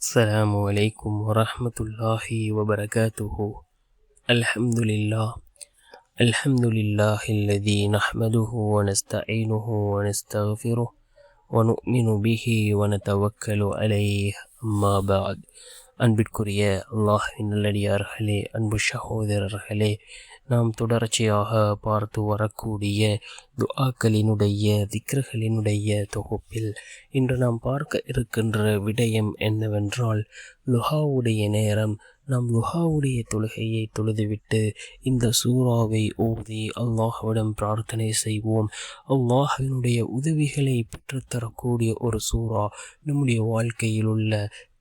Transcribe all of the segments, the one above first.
السلام عليكم ورحمة الله وبركاته. الحمد لله الذي نحمده ونستعينه ونستغفره ونؤمن به ونتوكل عليه. أما بعد. அன்பிற்குரிய அல்லாஹ்வின் நல்லடியார்களே, அன்பு சகோதரர்களே, நாம் தொடர்ச்சியாக பார்த்து வரக்கூடிய துஆக்களினுடைய திக்ர்களினுடைய தொகுப்பில் இன்று நாம் பார்க்க இருக்கின்ற விடயம் என்னவென்றால், லுஹாவுடைய நேரம். நாம் லுஹாவுடைய தொழுகையை தொழுதுவிட்டு இந்த சூறாவை ஓதி அல்லாஹ்விடம் பிரார்த்தனை செய்வோம். அல்லாஹ்வினுடைய உதவிகளை பெற்றுத்தரக்கூடிய ஒரு சூறா, நம்முடைய வாழ்க்கையில் உள்ள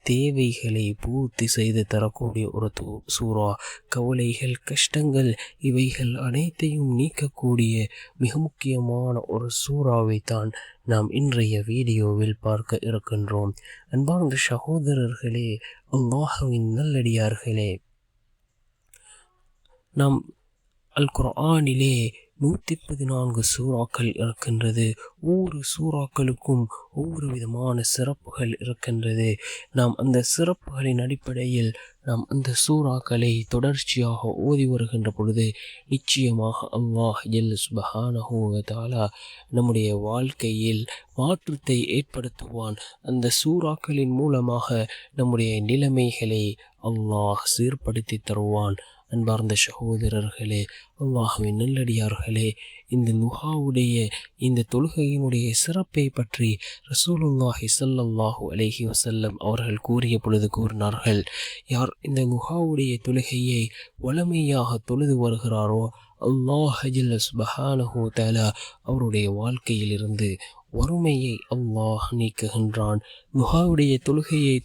தேவைகளை பூர்த்தி செய்து தரக்கூடிய ஒரு சூறா. கவலைகள், கஷ்டங்கள் இவைகள் அனைத்தையும் நீக்கக்கூடிய மிக முக்கியமான ஒரு சூறாவை தான் நாம் இன்றைய வீடியோவில் பார்க்க இருக்கின்றோம். அன்பார்ந்த சகோதரர்களே, அல்லாஹ்வின் நல்லடியார்களே, நாம் அல் குர்ஆனிலே 114 சூறாக்கள் இருக்கின்றது. ஒவ்வொரு சூறாக்களுக்கும் ஒவ்வொரு விதமான சிறப்புகள் இருக்கின்றது. நாம் அந்த சிறப்புகளின் அடிப்படையில் நாம் அந்த சூறாக்களை தொடர்ச்சியாக ஓதி வருகின்ற பொழுது நிச்சயமாக அல்லாஹ் ஜல்ல சுப்ஹானஹு வ தஆலா நம்முடைய வாழ்க்கையில் மாற்றத்தை ஏற்படுத்துவான். அந்த சூறாக்களின் மூலமாக நம்முடைய நிலைமைகளை அல்லாஹ் சீர்படுத்தி தருவான். அன்பார்ந்த சகோதரர்களே, அல்லாஹ்வின் நல்லடியார்களே, இந்த லுஹாவுடைய இந்த தொழுகையினுடைய சிறப்பை பற்றி ரசூலுல்லாஹி ஸல்லல்லாஹு அலைஹி வஸல்லம் அவர்கள் கூறிய பொழுது கூறினார்கள், யார் இந்த லுஹாவுடைய தொழுகையை வளமையாக தொழுது வருகிறாரோ, அல்லாஹ் ஜல்ல சுப்ஹானஹு வ தஆலா அவருடைய வாழ்க்கையிலிருந்து வறுமையை அல்லாஹ் நீக்குகின்றான். லுஹாவுடைய தொழுகையை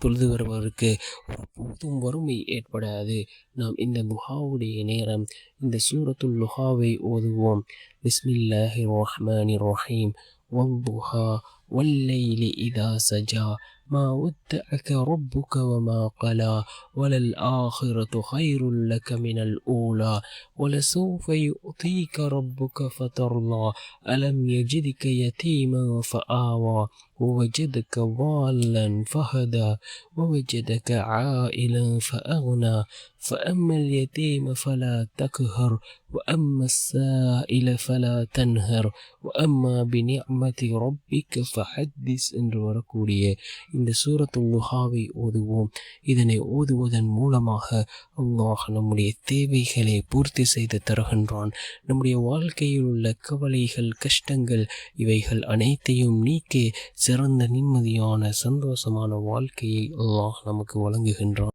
தொழுது வருவதற்கு ஒருபோதும் வறுமை ஏற்படாது. நாம் இந்த லுஹாவுடைய நேரம் இந்த சூரத்துல் லுஹாவை ஓதுவோம். பிஸ்மில்லாஹிர் ரஹ்மானிர் ரஹீம். வல்லுஹா வல்லைலி இதா சஜா ما ودعك ربك وما قلى وللآخرة خير لك من الأولى ولسوف يؤتيك ربك فترضى ألم يجدك يتيما فآوى ووجدك ضالا فهدى ووجدك عائلا فأغنى فأما اليتيم فلا تقهر وأما السائل فلا تنهر وأما بنعمة ربك فحدث என்று வரக்கூடிய இந்த சூரத்துல் லுஹாவை ஓதுவோம். இதனை ஓதுவதன் மூலமாக அல்லாஹ் நம்முடைய தேவைகளை பூர்த்தி செய்து தருகின்றான். நம்முடைய வாழ்க்கையில் உள்ள கவலைகள், கஷ்டங்கள் இவைகள் அனைத்தையும் நீக்கி சிறந்த நிம்மதியான சந்தோஷமான வாழ்க்கையை அல்லாஹ் நமக்கு வழங்குகின்றான்.